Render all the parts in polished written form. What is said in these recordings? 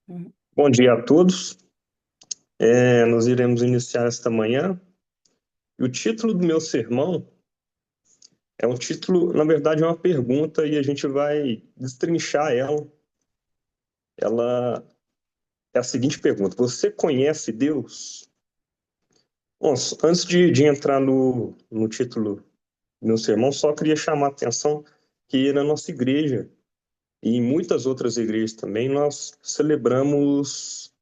Uhum. Bom dia a todos. Nós iremos iniciar esta manhã. E o título do meu sermão é um título, na verdade, é uma pergunta e a gente vai destrinchar ela. Ela é a seguinte pergunta: Você conhece Deus? Bom, antes de entrar no título do meu sermão, só queria chamar a atenção que na nossa igreja e em muitas outras igrejas também nós celebramos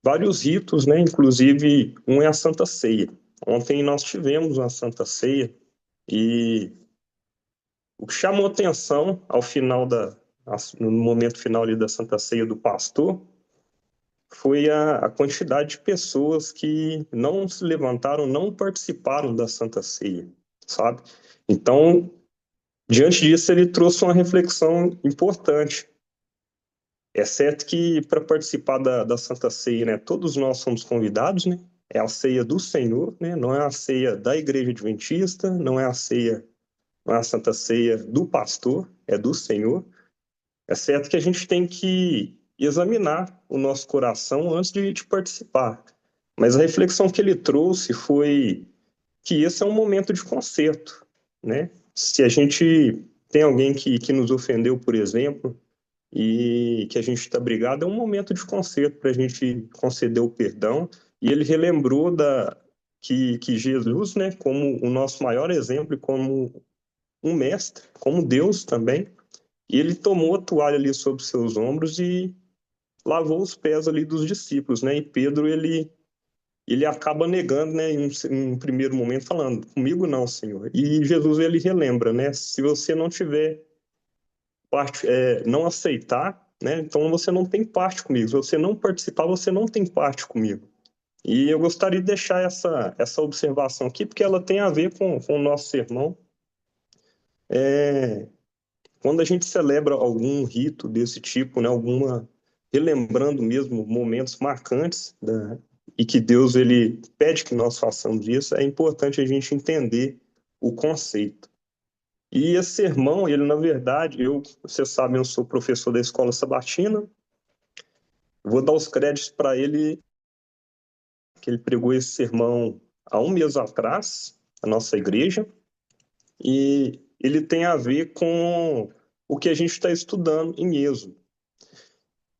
vários ritos, né? Inclusive, um é a Santa Ceia. Ontem nós tivemos uma Santa Ceia e o que chamou atenção ao final no momento final ali da Santa Ceia do pastor foi a quantidade de pessoas que não se levantaram, não participaram da Santa Ceia, sabe? Então, diante disso, ele trouxe uma reflexão importante. É certo que para participar da Santa Ceia, né, todos nós somos convidados, né? É a ceia do Senhor, né? Não é a ceia da Igreja Adventista, não é a ceia, não é a Santa Ceia do pastor, é do Senhor. É certo que a gente tem que examinar o nosso coração antes de participar. Mas a reflexão que ele trouxe foi que esse é um momento de conserto, né? Se a gente tem alguém que nos ofendeu, por exemplo, e que a gente está brigado, é um momento de conserto para a gente conceder o perdão. E ele relembrou que Jesus, né, como o nosso maior exemplo e como um mestre, como Deus também, e ele tomou a toalha ali sobre seus ombros e lavou os pés ali dos discípulos, né? E Pedro, ele acaba negando, né, em um primeiro momento, falando, comigo não, Senhor. E Jesus, ele relembra, né, se você não tiver não aceitar, né? Então você não tem parte comigo. Se você não participar, você não tem parte comigo. E eu gostaria de deixar essa observação aqui, porque ela tem a ver com o nosso sermão. É, quando a gente celebra algum rito desse tipo, né? Relembrando mesmo momentos marcantes e que Deus ele pede que nós façamos isso, é importante a gente entender o conceito. E esse sermão, ele na verdade, vocês sabem, eu sou professor da escola sabatina. Vou dar os créditos para ele, que ele pregou esse sermão há um mês atrás, na nossa igreja, e ele tem a ver com o que a gente está estudando em Êxodo.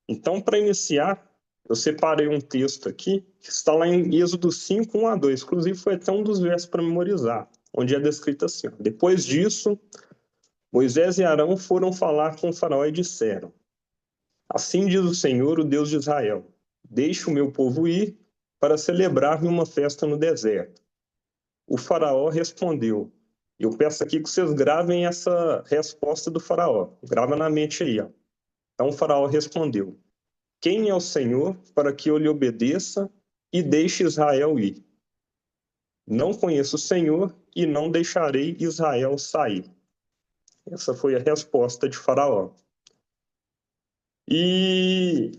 Então, para iniciar, eu separei um texto aqui, que está lá em Êxodo 5, 1 a 2. Inclusive, foi até um dos versos para memorizar, onde é descrito assim: ó, Depois disso, Moisés e Arão foram falar com o faraó e disseram: Assim diz o Senhor, o Deus de Israel: Deixe o meu povo ir para celebrar-me uma festa no deserto. O faraó respondeu. Eu peço aqui que vocês gravem essa resposta do faraó. Grava na mente aí, ó. Então o faraó respondeu: Quem é o Senhor para que eu lhe obedeça e deixe Israel ir? Não conheço o Senhor e não deixarei Israel sair. Essa foi a resposta de Faraó. E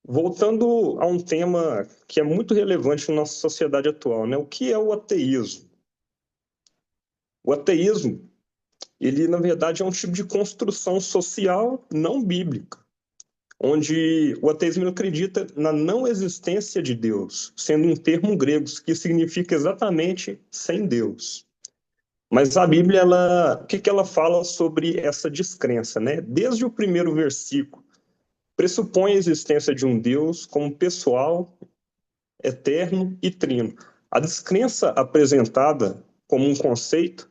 voltando a um tema que é muito relevante na nossa sociedade atual, né? O que é o ateísmo? O ateísmo, ele na verdade é um tipo de construção social não bíblica, onde o ateísmo acredita na não existência de Deus, sendo um termo grego que significa exatamente sem Deus. Mas a Bíblia, o que ela fala sobre essa descrença, né? Desde o primeiro versículo, pressupõe a existência de um Deus como pessoal, eterno e trino. A descrença apresentada como um conceito,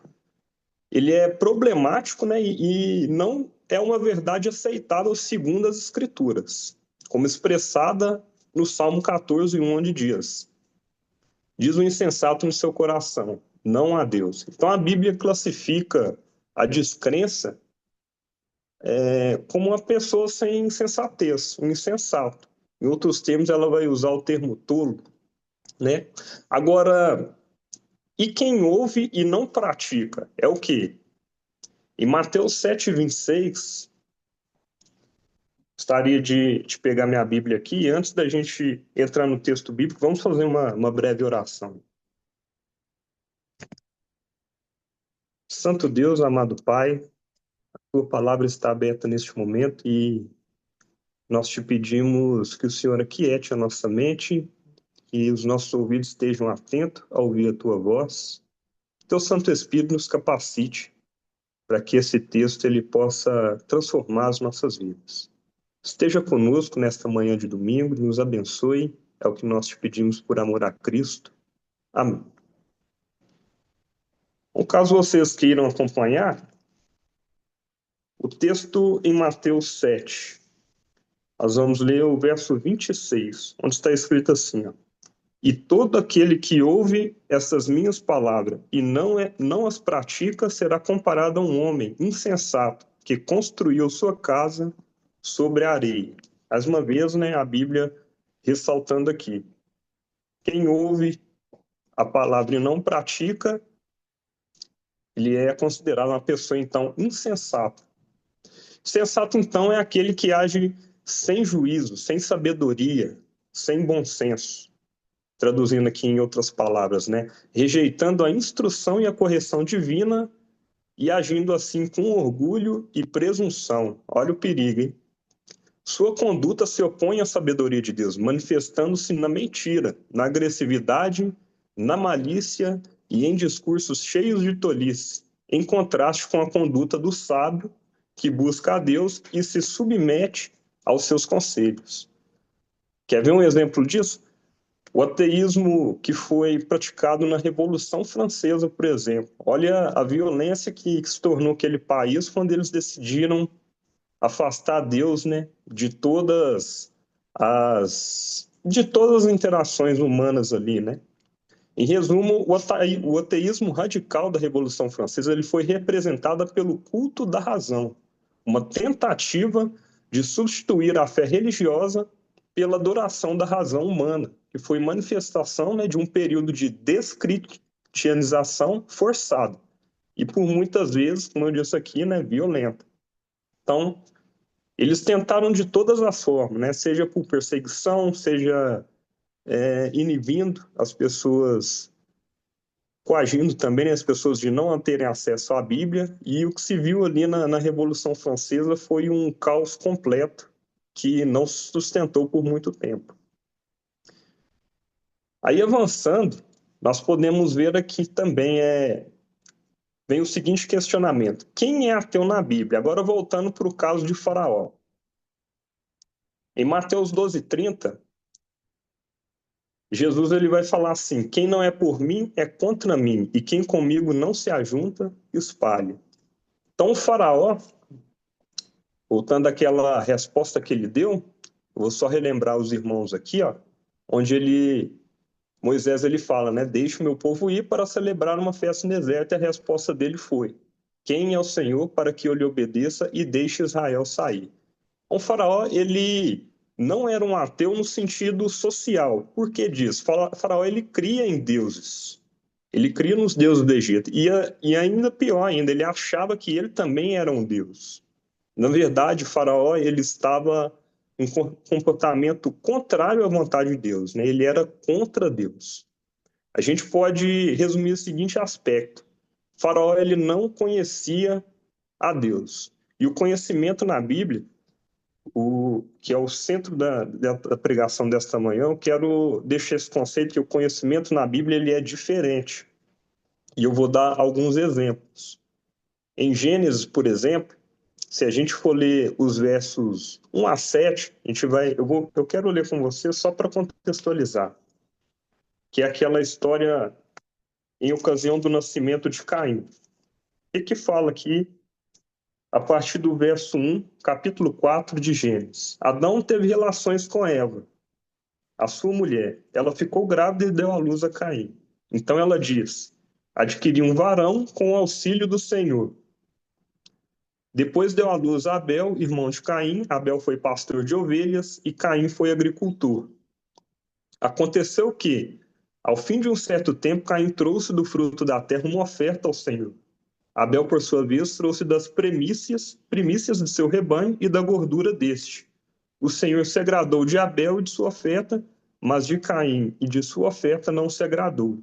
ele é problemático, né, e não é uma verdade aceitável segundo as Escrituras, como expressada no Salmo 14, 1, onde diz o insensato no seu coração, não há Deus. Então a Bíblia classifica a descrença como uma pessoa sem sensatez, um insensato. Em outros termos, ela vai usar o termo tolo, né? Agora, e quem ouve e não pratica é o quê? Em Mateus 7:26, gostaria de pegar minha Bíblia aqui, e antes da gente entrar no texto bíblico, vamos fazer uma breve oração. Santo Deus, amado Pai, tua palavra está aberta neste momento e nós te pedimos que o Senhor aquiete a nossa mente, que os nossos ouvidos estejam atentos a ouvir a tua voz. Teu Santo Espírito nos capacite para que esse texto ele possa transformar as nossas vidas. Esteja conosco nesta manhã de domingo, nos abençoe, é o que nós te pedimos por amor a Cristo. Amém. Bom, caso vocês queiram acompanhar, o texto em Mateus 7, nós vamos ler o verso 26, onde está escrito assim, ó: E todo aquele que ouve essas minhas palavras e não as pratica será comparado a um homem insensato que construiu sua casa sobre a areia. Mais uma vez, né, a Bíblia ressaltando aqui. Quem ouve a palavra e não pratica, ele é considerado uma pessoa, então, insensata. Sensato, então, é aquele que age sem juízo, sem sabedoria, sem bom senso. Traduzindo aqui em outras palavras, né? Rejeitando a instrução e a correção divina e agindo assim com orgulho e presunção. Olha o perigo, hein? Sua conduta se opõe à sabedoria de Deus, manifestando-se na mentira, na agressividade, na malícia e em discursos cheios de tolice, em contraste com a conduta do sábio, que busca a Deus e se submete aos seus conselhos. Quer ver um exemplo disso? O ateísmo que foi praticado na Revolução Francesa, por exemplo. Olha a violência que se tornou aquele país quando eles decidiram afastar Deus, né, de todas as interações humanas ali, né? Em resumo, o ateísmo radical da Revolução Francesa ele foi representado pelo culto da razão, uma tentativa de substituir a fé religiosa pela adoração da razão humana, que foi manifestação, né, de um período de descristianização forçado e por muitas vezes, como eu disse aqui, né, violenta. Então, eles tentaram de todas as formas, né, seja por perseguição, seja inibindo as pessoas, coagindo também, né, as pessoas de não terem acesso à Bíblia, e o que se viu ali na Revolução Francesa foi um caos completo que não se sustentou por muito tempo. Aí, avançando, nós podemos ver aqui também vem o seguinte questionamento: quem é ateu na Bíblia? Agora voltando para o caso de Faraó. Em Mateus 12:30, Jesus ele vai falar assim: quem não é por mim é contra mim, e quem comigo não se ajunta, espalha. Então, o Faraó, voltando àquela resposta que ele deu, eu vou só relembrar os irmãos aqui, ó, onde Moisés ele fala, né? Deixe o meu povo ir para celebrar uma festa no deserto, e a resposta dele foi: quem é o Senhor para que eu lhe obedeça e deixe Israel sair? O Faraó, ele não era um ateu no sentido social. Por que disso? Faraó, ele cria em deuses. Ele cria nos deuses do Egito. E ainda pior ainda, ele achava que ele também era um deus. Na verdade, Faraó, ele estava em um comportamento contrário à vontade de Deus, né? Ele era contra Deus. A gente pode resumir o seguinte aspecto: Faraó, ele não conhecia a Deus. E o conhecimento na Bíblia, que é o centro da pregação desta manhã, eu quero deixar esse conceito que o conhecimento na Bíblia ele é diferente. E eu vou dar alguns exemplos. Em Gênesis, por exemplo, se a gente for ler os versos 1 a 7, eu quero ler com você só para contextualizar, que é aquela história em ocasião do nascimento de Caim. O que fala aqui a partir do verso 1, capítulo 4 de Gênesis? Adão teve relações com Eva, a sua mulher. Ela ficou grávida e deu à luz a Caim. Então ela diz: adquiri um varão com o auxílio do Senhor. Depois deu à luz a Abel, irmão de Caim. Abel foi pastor de ovelhas e Caim foi agricultor. Aconteceu que, ao fim de um certo tempo, Caim trouxe do fruto da terra uma oferta ao Senhor. Abel, por sua vez, trouxe das primícias de seu rebanho e da gordura deste. O Senhor se agradou de Abel e de sua oferta, mas de Caim e de sua oferta não se agradou.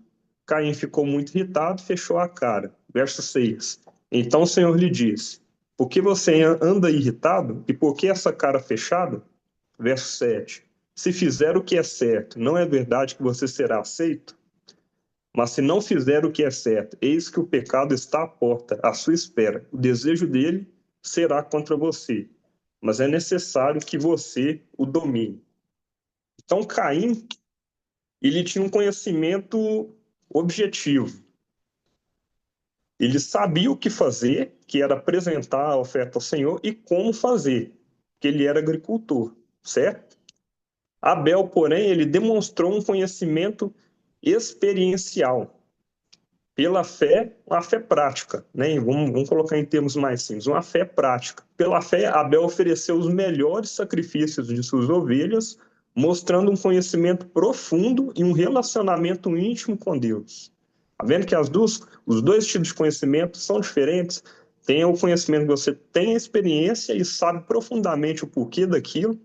Caim ficou muito irritado e fechou a cara. Verso 6. Então o Senhor lhe disse: por que você anda irritado e por que essa cara fechada? verso 7. Se fizer o que é certo, não é verdade que você será aceito? Mas se não fizer o que é certo, eis que o pecado está à porta, à sua espera. O desejo dele será contra você, mas é necessário que você o domine. Então, Caim, ele tinha um conhecimento objetivo. Ele sabia o que fazer, que era apresentar a oferta ao Senhor, e como fazer, que ele era agricultor, certo? Abel, porém, ele demonstrou um conhecimento experiencial, pela fé, uma fé prática, né? Vamos colocar em termos mais simples, uma fé prática. Pela fé, Abel ofereceu os melhores sacrifícios de suas ovelhas, mostrando um conhecimento profundo e um relacionamento íntimo com Deus. Tá vendo que os dois tipos de conhecimento são diferentes? Tem o conhecimento que você tem a experiência e sabe profundamente o porquê daquilo,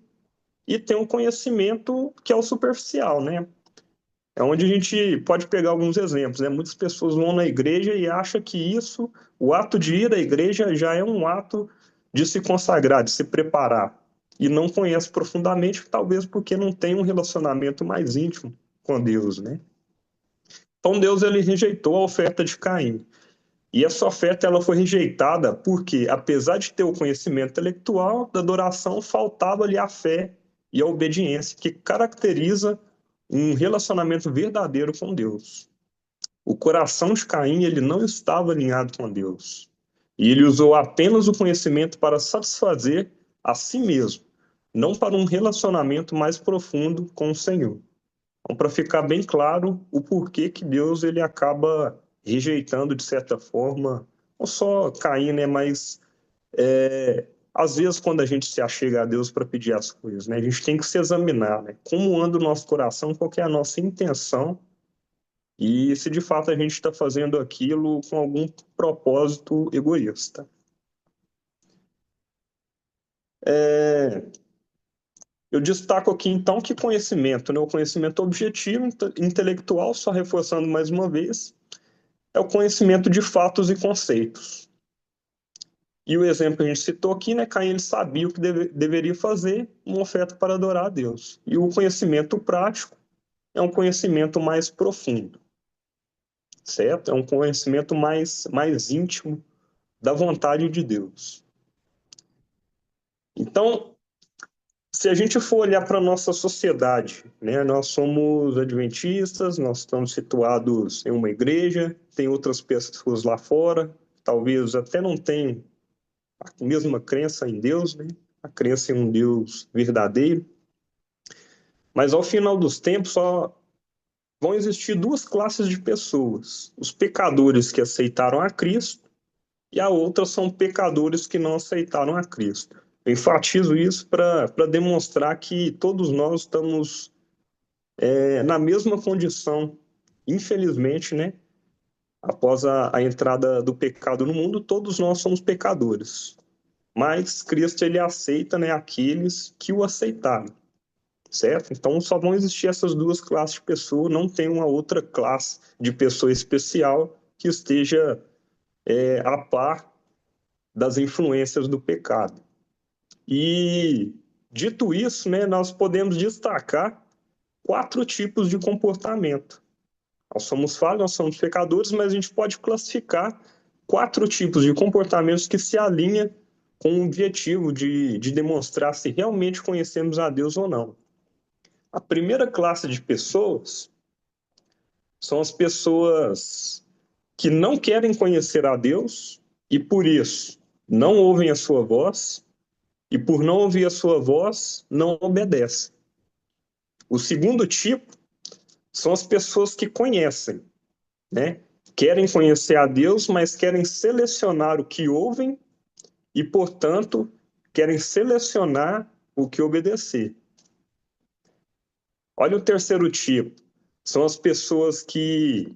e tem um conhecimento que é o superficial, né? É onde a gente pode pegar alguns exemplos, né? Muitas pessoas vão na igreja e acham que isso, o ato de ir à igreja já é um ato de se consagrar, de se preparar. E não conhece profundamente, talvez porque não tem um relacionamento mais íntimo com Deus, né? Então Deus ele rejeitou a oferta de Caim. E essa oferta ela foi rejeitada porque, apesar de ter o conhecimento intelectual da adoração, faltava-lhe a fé e a obediência que caracteriza um relacionamento verdadeiro com Deus. O coração de Caim ele não estava alinhado com Deus. E ele usou apenas o conhecimento para satisfazer a si mesmo, não para um relacionamento mais profundo com o Senhor. Então, para ficar bem claro o porquê que Deus ele acaba rejeitando, de certa forma, não só Caim, né, mas às vezes quando a gente se achega a Deus para pedir as coisas, né, a gente tem que se examinar, né, como anda o nosso coração, qual que é a nossa intenção e se de fato a gente está fazendo aquilo com algum propósito egoísta. Eu destaco aqui então que conhecimento, né, o conhecimento objetivo, intelectual, só reforçando mais uma vez, é o conhecimento de fatos e conceitos. E o exemplo que a gente citou aqui, né, Caim ele sabia o que deveria fazer, uma oferta para adorar a Deus. E o conhecimento prático é um conhecimento mais profundo, certo? É um conhecimento mais íntimo da vontade de Deus. Então, se a gente for olhar para a nossa sociedade, né, nós somos adventistas, nós estamos situados em uma igreja, tem outras pessoas lá fora, talvez até não tenham a mesma crença em Deus, né? A crença em um Deus verdadeiro. Mas ao final dos tempos só vão existir duas classes de pessoas: os pecadores que aceitaram a Cristo e a outra são pecadores que não aceitaram a Cristo. Eu enfatizo isso para demonstrar que todos nós estamos na mesma condição, infelizmente, né? Após a entrada do pecado no mundo, todos nós somos pecadores. Mas Cristo ele aceita, né, aqueles que o aceitaram, certo? Então só vão existir essas duas classes de pessoa, não tem uma outra classe de pessoa especial que esteja a par das influências do pecado. E dito isso, né, nós podemos destacar 4 tipos de comportamento. Nós somos falhos, nós somos pecadores, mas a gente pode classificar 4 tipos de comportamentos que se alinham com o objetivo de demonstrar se realmente conhecemos a Deus ou não. A primeira classe de pessoas são as pessoas que não querem conhecer a Deus e, por isso, não ouvem a sua voz, e, por não ouvir a sua voz, não obedecem. O segundo tipo são as pessoas que conhecem, né? Querem conhecer a Deus, mas querem selecionar o que ouvem e, portanto, querem selecionar o que obedecer. Olha o terceiro tipo. São as pessoas que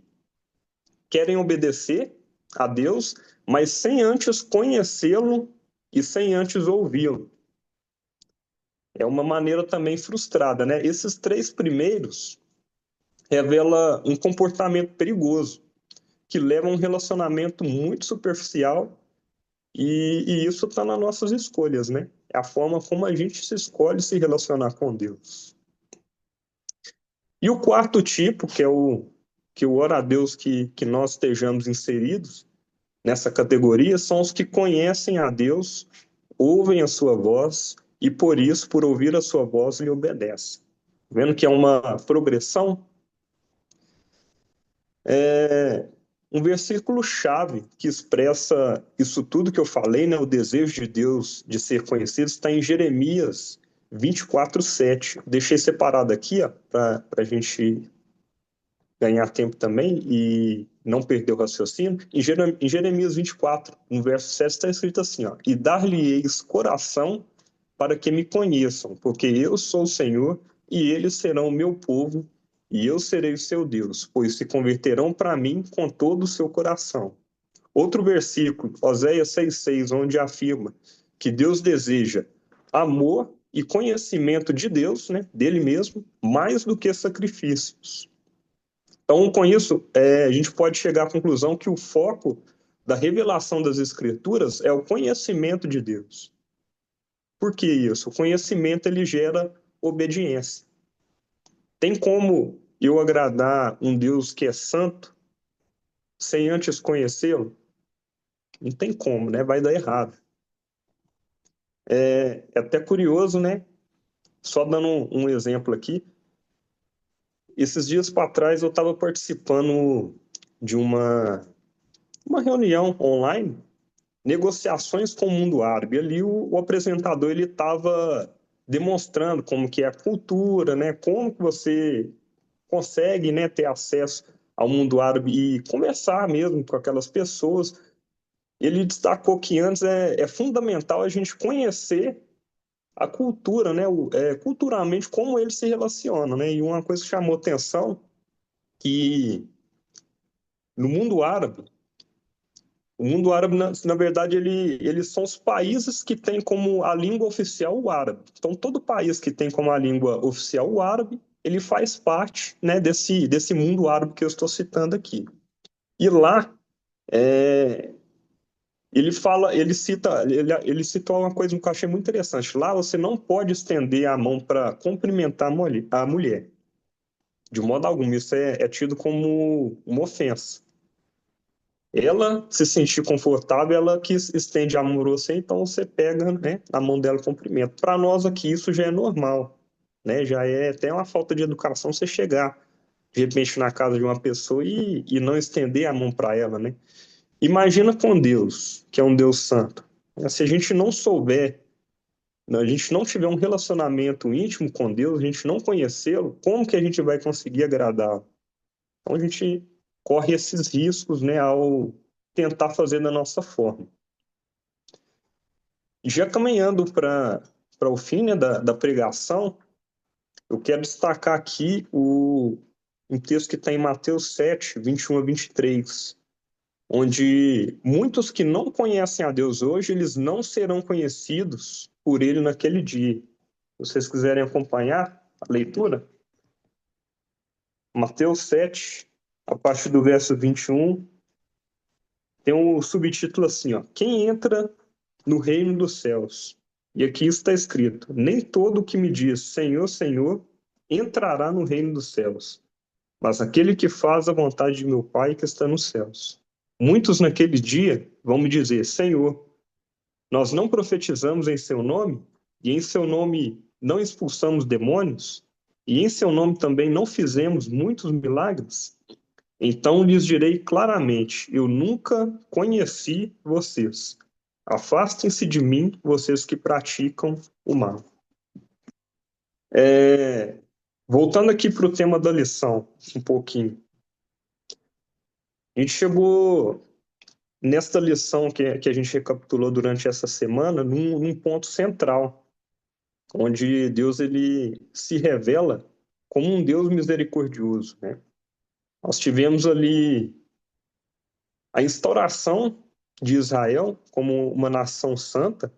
querem obedecer a Deus, mas sem antes conhecê-lo e sem antes ouvi-lo. É uma maneira também frustrada, né? Esses 3 primeiros revelam um comportamento perigoso, que leva a um relacionamento muito superficial e isso está nas nossas escolhas, né? É a forma como a gente se escolhe se relacionar com Deus. E o quarto tipo, que é o que eu oro a Deus que nós estejamos inseridos nessa categoria, são os que conhecem a Deus, ouvem a sua voz e, por isso, por ouvir a sua voz, lhe obedecem. Vendo que é uma progressão, um versículo-chave que expressa isso tudo que eu falei, né, o desejo de Deus de ser conhecido, está em Jeremias 24:7. Deixei separado aqui para a gente ganhar tempo também e não perder o raciocínio. Em Jeremias 24, no verso 7, está escrito assim, ó, e dar-lhe-eis coração para que me conheçam, porque eu sou o Senhor, e eles serão o meu povo, e eu serei o seu Deus, pois se converterão para mim com todo o seu coração. Outro versículo, Oséias 6,6, onde afirma que Deus deseja amor e conhecimento de Deus, né, dele mesmo, mais do que sacrifícios. Então, com isso, a gente pode chegar à conclusão que o foco da revelação das Escrituras é o conhecimento de Deus. Por que isso? O conhecimento ele gera obediência. Tem como eu agradar um Deus que é santo sem antes conhecê-lo? Não tem como, né? Vai dar errado. É até curioso, né? Só dando um exemplo aqui. Esses dias para trás eu estava participando de uma reunião online, negociações com o mundo árabe. Ali o apresentador ele estava demonstrando como que é a cultura, né? Como que você consegue, né, ter acesso ao mundo árabe e conversar mesmo com aquelas pessoas. Ele destacou que antes é fundamental a gente conhecer a cultura, né, culturalmente como eles se relacionam, né? E uma coisa que chamou atenção que no mundo árabe, o mundo árabe, na verdade, eles são os países que têm como a língua oficial o árabe. Então, todo país que tem como a língua oficial o árabe, ele faz parte, né, desse mundo árabe que eu estou citando aqui. E lá, é, ele cita uma coisa que eu achei muito interessante. Lá você não pode estender a mão para cumprimentar a mulher, de modo algum. Isso é tido como uma ofensa. Ela se sentir confortável, ela que estende a mão para você, então você pega, né, a mão dela e cumprimenta. Para nós aqui isso já é normal, né? Já é até uma falta de educação você chegar de repente na casa de uma pessoa e não estender a mão para ela, né? Imagina com Deus, que é um Deus santo. Se a gente não souber, a gente não tiver um relacionamento íntimo com Deus, a gente não conhecê-lo, como que a gente vai conseguir agradá-lo? Então a gente corre esses riscos, né, ao tentar fazer da nossa forma. E já caminhando para o fim, né, da pregação, eu quero destacar aqui um texto que está em Mateus 7, 21 a 23, onde muitos que não conhecem a Deus hoje, eles não serão conhecidos por ele naquele dia. Se vocês quiserem acompanhar a leitura, Mateus 7, a partir do verso 21, tem um subtítulo assim, ó, quem entra no reino dos céus? E aqui está escrito, nem todo o que me diz Senhor, Senhor, entrará no reino dos céus, mas aquele que faz a vontade de meu Pai que está nos céus. Muitos naquele dia vão me dizer, Senhor, nós não profetizamos em seu nome, e em seu nome não expulsamos demônios, e em seu nome também não fizemos muitos milagres? Então lhes direi claramente: eu nunca conheci vocês. Afastem-se de mim, vocês que praticam o mal. Voltando aqui para o tema da lição, um pouquinho. A gente chegou nesta lição que a gente recapitulou durante essa semana, num ponto central, onde Deus ele se revela como um Deus misericordioso, né? Nós tivemos ali a instauração de Israel como uma nação santa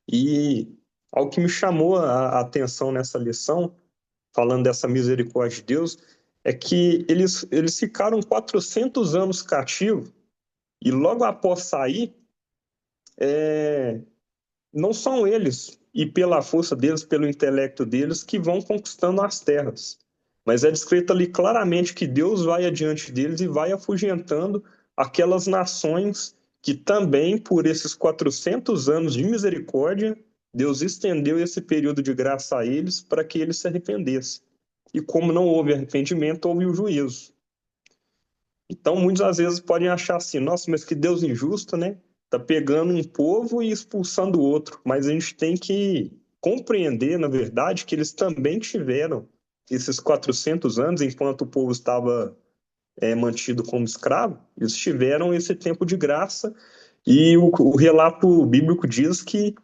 e algo que me chamou a atenção nessa lição, falando dessa misericórdia de Deus, é que eles ficaram 400 anos cativos e logo após sair, não são eles, e pela força deles, pelo intelecto deles, que vão conquistando as terras. Mas é descrito ali claramente que Deus vai adiante deles e vai afugentando aquelas nações que também, por esses 400 anos de misericórdia, Deus estendeu esse período de graça a eles para que eles se arrependessem. E como não houve arrependimento, houve o juízo. Então, muitas às vezes podem achar assim, nossa, mas que Deus injusto, né? Tá pegando um povo e expulsando o outro. Mas a gente tem que compreender, na verdade, que eles também tiveram esses 400 anos, enquanto o povo estava mantido como escravo, eles tiveram esse tempo de graça. E o relato bíblico diz que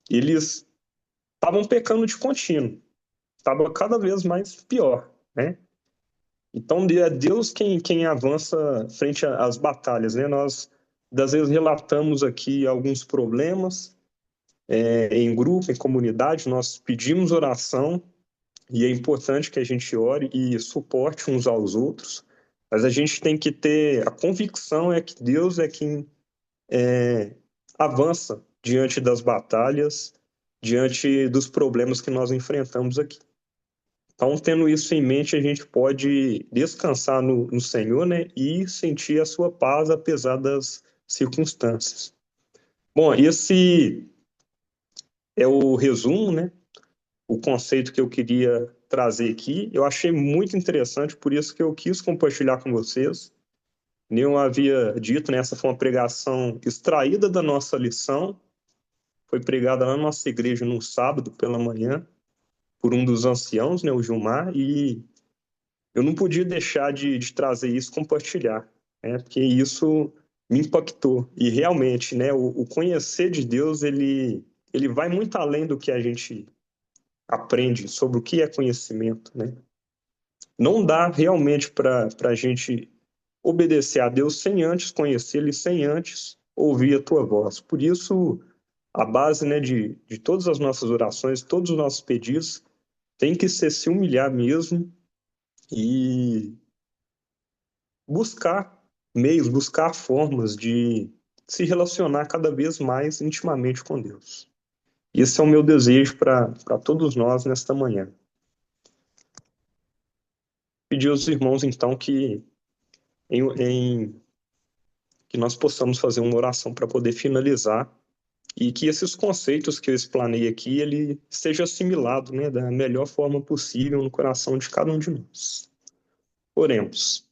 eles estavam pecando de contínuo. Estava cada vez mais pior, né? Então, é Deus quem avança frente às batalhas, né? Nós, das vezes, relatamos aqui alguns problemas em grupo, em comunidade, nós pedimos oração e é importante que a gente ore e suporte uns aos outros, mas a gente tem que ter a convicção é que Deus é quem avança diante das batalhas, diante dos problemas que nós enfrentamos aqui. Então, tendo isso em mente, a gente pode descansar no Senhor, né, e sentir a sua paz apesar das circunstâncias. Bom, esse é o resumo, né, o conceito que eu queria trazer aqui. Eu achei muito interessante, por isso que eu quis compartilhar com vocês. Eu havia dito, né, essa foi uma pregação extraída da nossa lição, foi pregada na nossa igreja no sábado pela manhã, por um dos anciãos, né, o Gilmar, e eu não podia deixar de trazer isso, compartilhar, né? Porque isso me impactou. E realmente, né, o conhecer de Deus, ele vai muito além do que a gente aprende sobre o que é conhecimento, né? Não dá realmente para a gente obedecer a Deus sem antes conhecê-lo e sem antes ouvir a tua voz. Por isso, a base, né, de todas as nossas orações, todos os nossos pedidos, tem que ser se humilhar mesmo e buscar meios, buscar formas de se relacionar cada vez mais intimamente com Deus. Esse é o meu desejo para todos nós nesta manhã. Pedir aos irmãos, então, que nós possamos fazer uma oração para poder finalizar e que esses conceitos que eu explanei aqui, ele seja assimilado, né, da melhor forma possível no coração de cada um de nós. Oremos.